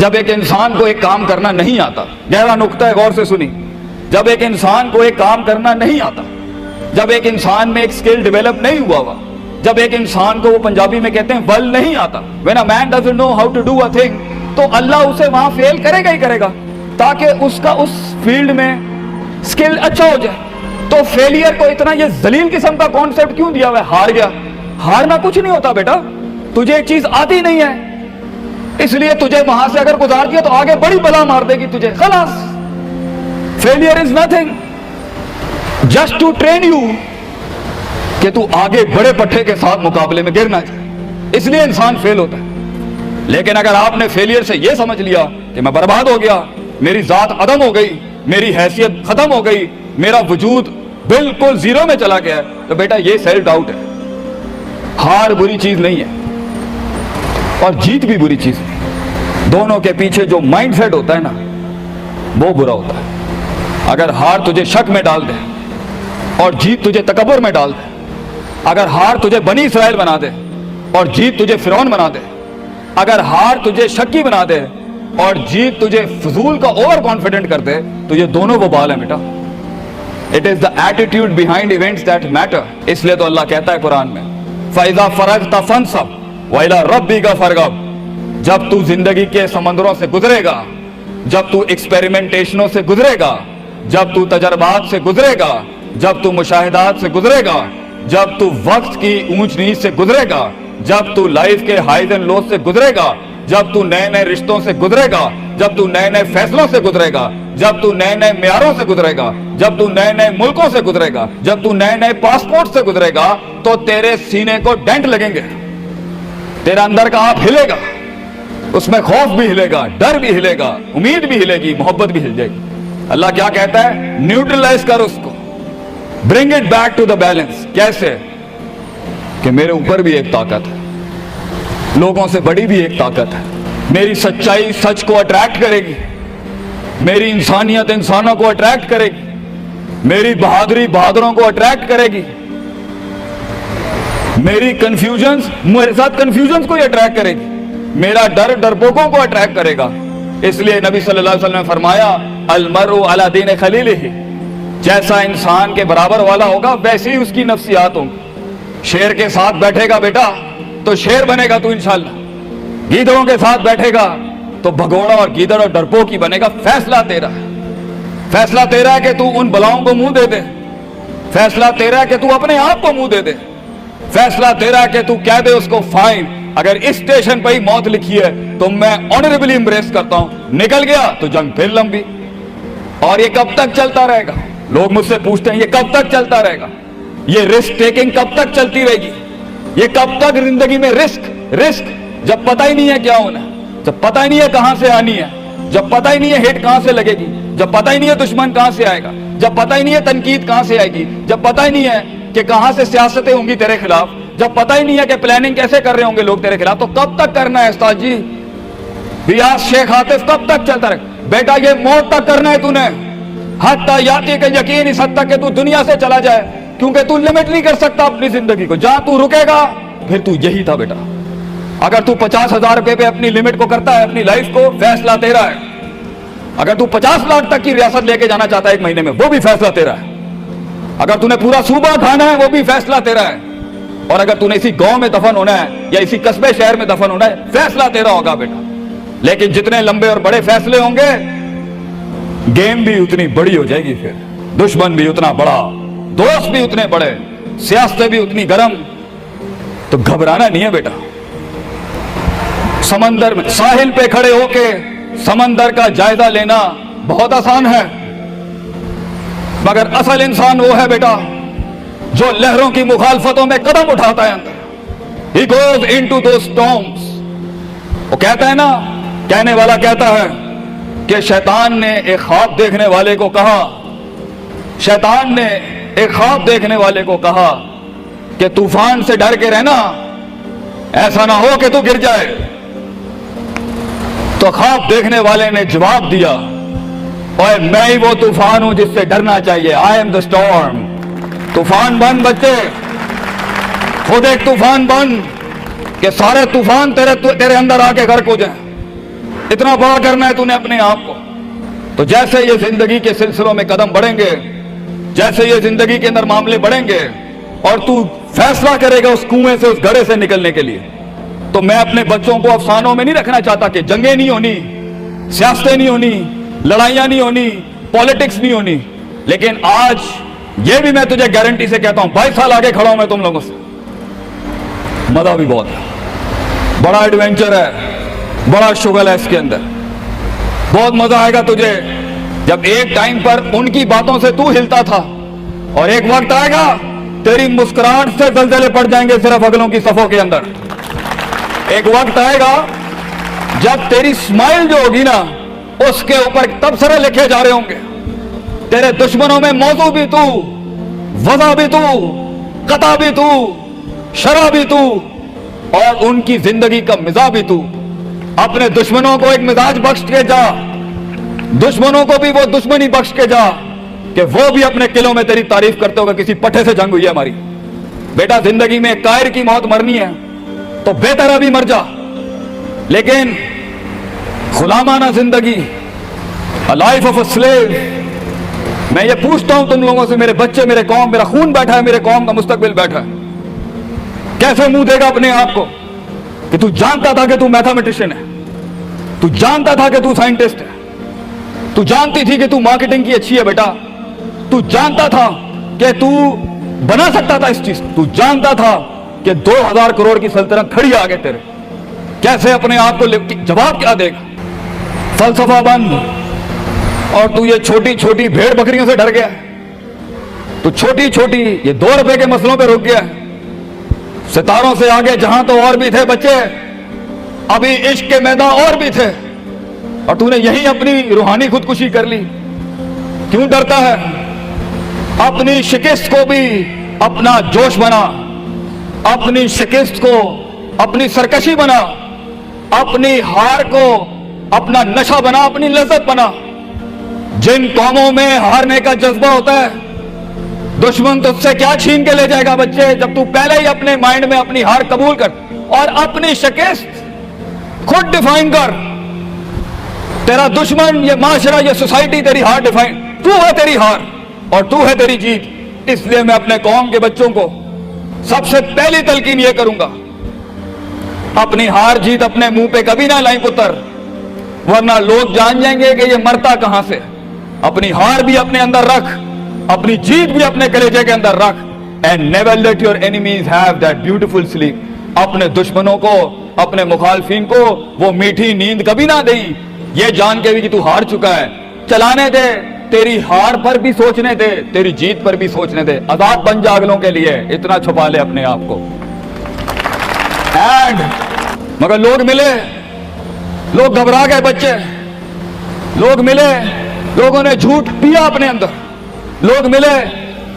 جب ایک انسان کو ایک کام کرنا نہیں آتا، گہرا نقطہ ہے، غور سے سنی، جب ایک انسان کو ایک کام کرنا نہیں آتا، جب ایک انسان میں ایک سکل ڈیولپ نہیں ہوا، جب ایک انسان کو وہ پنجابی میں کہتے ہیں ول نہیں آتا، when a man doesn't know how to do a thing، تو اللہ اسے وہاں فیل کرے گا ہی کرے گا تاکہ اس کا اس فیلڈ میں سکل اچھا ہو جائے۔ تو فیلئر کو اتنا یہ ذلیل قسم کا کانسیپٹ کیوں دیا ہوا ہے؟ ہار گیا، ہارنا کچھ نہیں ہوتا بیٹا، تجھے ایک چیز آتی نہیں ہے اس لیے تجھے وہاں سے اگر گزار دیا تو آگے بڑی بلا مار دے گی تجھے، خلاص۔ Failure is nothing just to train you کہ تو آگے بڑے پٹھے کے ساتھ مقابلے میں گر نہ جائے، اس لیے انسان فیل ہوتا ہے۔ لیکن اگر آپ نے فیلئر سے یہ سمجھ لیا کہ میں برباد ہو گیا، میری ذات عدم ہو گئی، میری حیثیت ختم ہو گئی، میرا وجود بالکل زیرو میں چلا گیا، تو بیٹا یہ سیلف ڈاؤٹ ہے۔ ہار بری چیز نہیں ہے اور جیت بھی بری چیز نہیں، دونوں کے پیچھے جو مائنڈ سیٹ ہوتا ہے نا وہ برا ہوتا ہے۔ اگر ہار تجھے شک میں ڈال دے اور جیت تجھے تکبر میں ڈال دے، اگر ہار تجھے بنی اسرائیل بنا دے اور جیت تجھے فرعون بنا دے، اگر ہار تجھے شکی بنا دے اور جیت تجھے فضول کا اوور کانفیڈنٹ کر دے، تو یہ دونوں وبال ہیں بیٹا۔ It is the attitude behind events that matter۔ اس لیے تو اللہ کہتا ہے قرآن میں فَإِذَا فَرَغْتَ فَانْصَبْ وَإِلَىٰ رَبِّكَ فَارْغَب۔ جب تو زندگی کے سمندروں سے گزرے گا، جب تو ایکسپیریمنٹیشنوں سے گزرے گا، جب تو تجربات سے گزرے گا، جب تو مشاہدات سے گزرے گا، جب تو وقت کی اونچ نیچ سے گزرے گا، جب تو لائف کے ہائیز اینڈ لوز سے گزرے گا، جب تو نئے نئے رشتوں سے گزرے گا، جب تو نئے نئے فیصلوں سے گزرے گا، جب تو نئے نئے معیاروں سے گزرے گا، جب تو نئے نئے ملکوں سے گزرے گا، جب تو نئے نئے پاسپورٹ سے گزرے گا، تو تیرے سینے کو ڈینٹ لگیں گے، تیرا اندر کا آپ ہلے گا، اس میں خوف بھی ہلے گا، ڈر بھی ہلے گا، امید بھی ہلے گی، محبت بھی ہل جائے گی۔ اللہ کیا کہتا ہے؟ نیوٹرلائز کر اس کو، bring it back to the balance. کیسے؟ کہ میرے اوپر بھی ایک طاقت ہے، لوگوں سے بڑی بھی ایک طاقت ہے، میری سچائی سچ کو اٹریکٹ کرے گی، میری انسانیت انسانوں کو اٹریکٹ کرے گی، میری بہادری بہادروں کو اٹریکٹ کرے گی، میری کنفیوژنز میرے ساتھ کنفیوژنز کو ہی اٹریکٹ کرے گی، میرا ڈر ڈرپوکوں کو اٹریکٹ کرے گا۔ اس لیے نبی صلی اللہ علیہ وسلم نے فرمایا المرء علی دین خلیلہ، جیسا انسان کے برابر والا ہوگا ویسی ہی اس کی نفسیات ہوں گی۔ شیر کے ساتھ بیٹھے گا بیٹا تو شیر بنے گا تو انشاءاللہ، گیدڑوں کے ساتھ بیٹھے گا تو بھگوڑا اور گیدڑ اور ڈرپوک ہی بنے گا۔ فیصلہ تیرا ہے، فیصلہ تیرا ہے کہ تو ان بلاؤں کو منہ دے دے، فیصلہ تیرا ہے کہ تو اپنے آپ کو منہ دے دے، فیصلہ تیرا ہے کہ تو کہہ دے اس کو فائن، اگر اس اسٹیشن پہ ہی موت لکھی ہے تو میں آنریبلی امبریس کرتا ہوں، نکل گیا تو جنگ پھر لمبی۔ اور یہ کب تک چلتا رہے گا؟ لوگ مجھ سے پوچھتے ہیں یہ کب تک چلتا رہے گا؟ یہ رسک ٹیکنگ کب تک چلتی رہے گی؟ یہ کب تک زندگی میں رسک جب پتہ ہی نہیں ہے کیا ہونا ہے، جب پتہ ہی نہیں ہے کہاں سے آنی ہے، جب پتہ ہی نہیں ہے ہٹ کہاں سے لگے گی، جب پتہ ہی نہیں ہے دشمن کہاں سے آئے گا، جب پتہ ہی نہیں ہے تنقید کہاں سے آئے گی، جب پتہ ہی نہیں ہے کہ کہاں سے سیاستیں ہوں گی تیرے خلاف، جب پتہ ہی نہیں ہے کہ پلاننگ کیسے کر رہے ہوں گے لوگ تیرے خلاف، تو کب تک کرنا ہے استاد جی؟ ریاض شیخ عاطف کب تک چلتا رہے؟ بیٹا یہ موت تک کرنا ہے تو نے، حتی یاتی کہ یقین اس حد تک کہ تو دنیا سے چلا جائے، کیونکہ تو لمٹ نہیں کر سکتا اپنی زندگی کو، جہاں تو رکے گا پھر تو یہی تھا بیٹا۔ اگر تو 50,000 روپے پہ اپنی لمٹ کو کرتا ہے، اپنی لائف کو، فیصلہ تیرا ہے۔ اگر تو 50 لاکھ تک کی ریاست لے کے جانا چاہتا ہے ایک مہینے میں، وہ بھی فیصلہ تیرا ہے۔ اگر تو نے پورا صوبہ کھانا ہے، وہ بھی فیصلہ تیرا ہے۔ اور اگر تو نے اسی گاؤں میں دفن ہونا ہے یا اسی قصبے شہر میں دفن ہونا ہے، فیصلہ تیرا ہوگا بیٹا۔ لیکن جتنے لمبے اور بڑے فیصلے ہوں گے، گیم بھی اتنی بڑی ہو جائے گی، پھر دشمن بھی اتنا بڑا، دوست بھی اتنے بڑے، سیاستیں بھی اتنی گرم۔ تو گھبرانا نہیں ہے بیٹا۔ سمندر میں ساحل پہ کھڑے ہو کے سمندر کا جائزہ لینا بہت آسان ہے، مگر اصل انسان وہ ہے بیٹا جو لہروں کی مخالفتوں میں قدم اٹھاتا ہے اندر۔ He goes into those storms۔ وہ کہتا ہے نا، کہنے والا کہتا ہے کہ شیطان نے ایک خواب دیکھنے والے کو کہا، شیطان نے ایک خواب دیکھنے والے کو کہا کہ طوفان سے ڈر کے رہنا، ایسا نہ ہو کہ تو گر جائے۔ تو خواب دیکھنے والے نے جواب دیا، اوے میں ہی وہ طوفان ہوں جس سے ڈرنا چاہیے، I am the storm۔ طوفان بن بچے، خود ایک طوفان بن کہ سارے طوفان تیرے اندر آ کے غرق ہو جائیں۔ इतना बड़ा करना है तूने अपने आप को। तो जैसे ये जिंदगी के सिलसिलों में कदम बढ़ेंगे, जैसे ये जिंदगी के अंदर मामले बढ़ेंगे और तू फैसला करेगा उस कुएं से, उस गड्ढे से निकलने के लिए, तो मैं अपने बच्चों को अफसानों में नहीं रखना चाहता कि जंगें नहीं होनी, सियासतें नहीं होनी, लड़ाइयां नहीं होनी, पॉलिटिक्स नहीं होनी। लेकिन आज ये भी मैं तुझे गारंटी से कहता हूं, 22 साल आगे खड़ा हूं मैं तुम लोगों से, मजा भी बहुत है, बड़ा एडवेंचर है, बड़ा शुगल है इसके अंदर। बहुत मजा आएगा तुझे जब एक टाइम पर उनकी बातों से तू हिलता था और एक वक्त आएगा तेरी मुस्कुराहट से दलदले पड़ जाएंगे सिर्फ अगलों की सफों के अंदर। एक वक्त आएगा जब तेरी स्माइल जो होगी ना, उसके ऊपर तबसरे लिखे जा रहे होंगे। तेरे दुश्मनों में मौजू भी तू, वज़ा भी तू, कता भी तू, शरा भी तू, और उनकी जिंदगी का मिजाज भी तू। अपने दुश्मनों को एक मिजाज बख्श के जा, दुश्मनों को भी वो दुश्मनी बख्श के जा कि वो भी अपने किलों में तेरी तारीफ करते होगा किसी पट्टे से जंग हुई है हमारी। बेटा, जिंदगी में कायर की मौत मरनी है तो बेहतर अभी मर जा, लेकिन गुलामाना जिंदगी, a life of a slave। मैं ये पूछता हूं तुम लोगों से, मेरे बच्चे, मेरे कौम, मेरा खून बैठा है, मेरे कौम का मुस्तकबिल बैठा है, कैसे मुंह देगा अपने आप को कि तू जानता था कि तू मैथमेटिशियन है, तू जानता था कि तू साइंटिस्ट है, तू जानती थी कि तू मार्केटिंग की अच्छी है बेटा, तू जानता था कि तू बना सकता था इस चीज, तू जानता था कि 2000 करोड़ की सल्तनत खड़ी आगे तेरे, कैसे अपने आप को जवाब क्या देगा? फलसफा बंद, और तू ये छोटी छोटी भेड़ बकरियों से डर गया, तू छोटी छोटी ये 2 रुपए के मसलों पे रुक गया। सितारों से आगे जहां तो और भी थे बच्चे, अभी इश्क के मैदान और भी थे, और तूने यही अपनी रूहानी खुदकुशी कर ली। क्यों डरता है? अपनी शिकस्त को भी अपना जोश बना, अपनी शिकस्त को अपनी सरकशी बना, अपनी हार को अपना नशा बना, अपनी लज्जत बना। जिन कौमों में हारने का जज्बा होता है, दुश्मन तुझसे क्या छीन के ले जाएगा बच्चे, जब तू पहले ही अपने माइंड में अपनी हार कबूल कर और अपनी शिकस्त खुद डिफाइन कर। तेरा दुश्मन, ये माशरा, ये सोसाइटी तेरी हार डिफाइन, तू है तेरी हार और तू है तेरी जीत। इसलिए मैं अपने कौम के बच्चों को सबसे पहली तलकीन ये करूंगा, अपनी हार जीत अपने मुंह पे कभी ना लाई पुत्र, वरना लोग जान जाएंगे कि ये मरता कहां से। अपनी हार भी अपने अंदर रख, अपनी जीत भी अपने कलेजे के अंदर रख। And never let your enemies have that beautiful sleep. अपने दुश्मनों को, अपने मुखालफिन को वो मीठी नींद कभी ना दे, ये जान के भी कि तू हार चुका है। चलाने दे, तेरी हार पर भी सोचने दे, तेरी जीत पर भी सोचने दे। आजाद बन जा अगलों के लिए, इतना छुपा ले अपने आप को। एंड मगर लोग मिले, लोग घबरा गए बच्चे, लोग मिले, लोगों ने झूठ पिया अपने अंदर, लोग मिले,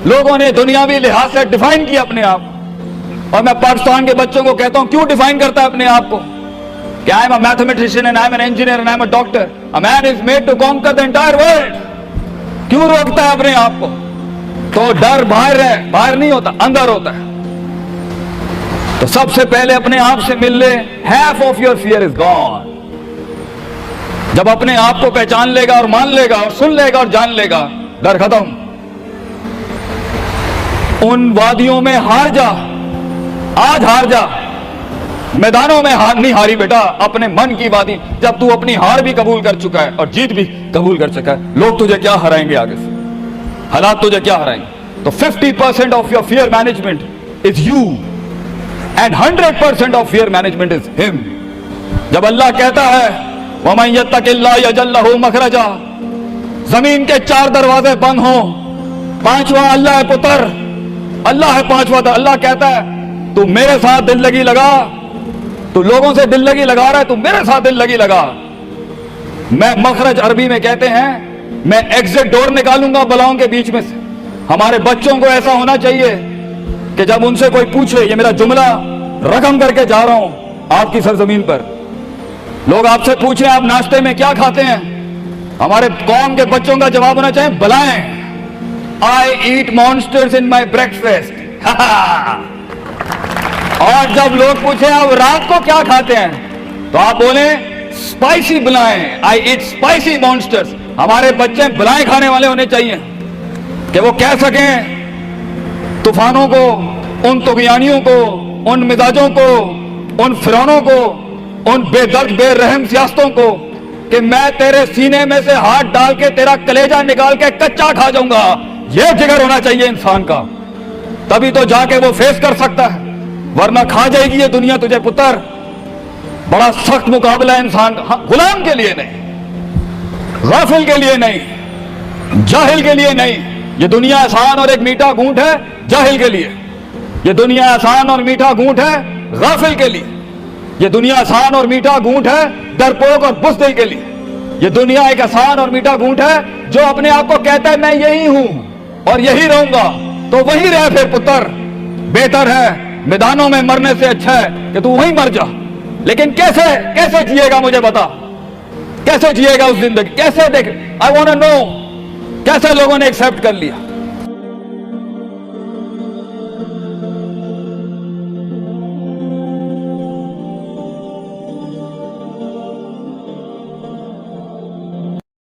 लोगों ने दुनियावी लिहाज से डिफाइन किया अपने आप। और मैं पाकिस्तान के बच्चों को कहता हूं, क्यों डिफाइन करता है अपने आप को? कि I am a mathematician and I am an engineer and I am a doctor. A man is made to conquer the entire world. क्यों रोकता है अपने आप को? तो डर बाहर है, बाहर नहीं होता, अंदर होता है। तो सबसे पहले अपने आप से मिल ले, half of your fear is gone। जब अपने आप को पहचान लेगा और मान लेगा और सुन लेगा और जान लेगा, डर खत्म। उन वादियों में हार जा, आज हार जा, मैदानों में हार नहीं हारी बेटा, अपने मन की वादी। जब तू अपनी हार भी कबूल कर चुका है और जीत भी कबूल कर चुका है, लोग तुझे क्या हराएंगे आगे से, हालात तुझे क्या हराएंगे? तो 50% of your fear management is you and 100% of fear management is him. जब अल्लाह कहता है वमन यत्तकिल्लाह यजअल लहू मखरजा, जमीन के 4 दरवाजे बंद हो, 5वां अल्लाह है पुत्र, अल्लाह है 5वां। अल्लाह कहता है तू मेरे साथ दिल लगी लगा, तू लोगों से दिल लगी लगा रहा है, तू मेरे साथ दिल लगी लगा। मैं मखरज अरबी में कहते हैं, मैं एग्जिट डोर निकालूंगा बलाओं के बीच में से। हमारे बच्चों को ऐसा होना चाहिए कि जब उनसे कोई पूछे, ये मेरा जुमला रकम करके जा रहा हूं आपकी सरजमीन पर, लोग आपसे पूछे आप नाश्ते में क्या खाते हैं, हमारे कौम के बच्चों का जवाब होना चाहिए बलाएं, आई ईट मॉन्स्टर्स इन माई ब्रेकफास्ट। और जब लोग पूछे आप रात को क्या खाते हैं, तो आप बोले स्पाइसी बलाएं, आई ईट स्पाइसी मॉन्स्टर्स। हमारे बच्चे बलाएं खाने वाले होने चाहिए कि वो कह सकें तूफानों को, उन तुगयानियों को, उन मिजाजों को, उन फिरौनों को, उन बेदर्द बेरहम सियासतों को कि मैं तेरे सीने में से हाथ डाल के तेरा कलेजा निकाल के कच्चा खा जाऊंगा। ये जिगर होना चाहिए इंसान का, तभी तो जाके वो फेस कर सकता है, वरना खा जाएगी ये दुनिया तुझे पुत्र। बड़ा सख्त मुकाबला है इंसान का, गुलाम के लिए नहीं, गाफिल के लिए नहीं, जाहिल के लिए नहीं। ये दुनिया आसान और एक मीठा घूंट है जाहिल के लिए, ये दुनिया आसान और मीठा घूंट है गाफिल के लिए, ये दुनिया आसान और मीठा घूंट है डरपोक और बुज़दिल के लिए। ये दुनिया एक आसान और मीठा घूंट है जो अपने आप को कहता है मैं यही हूं और यही रहूंगा, तो वही रह फिर पुत्र। बेहतर है मैदानों में मरने से अच्छा है कि तू वहीं मर जा। लेकिन कैसे कैसे जिएगा मुझे बता, कैसे जिएगा उस जिंदगी, कैसे देख, आई वांट टू नो कैसे लोगों ने एक्सेप्ट कर लिया।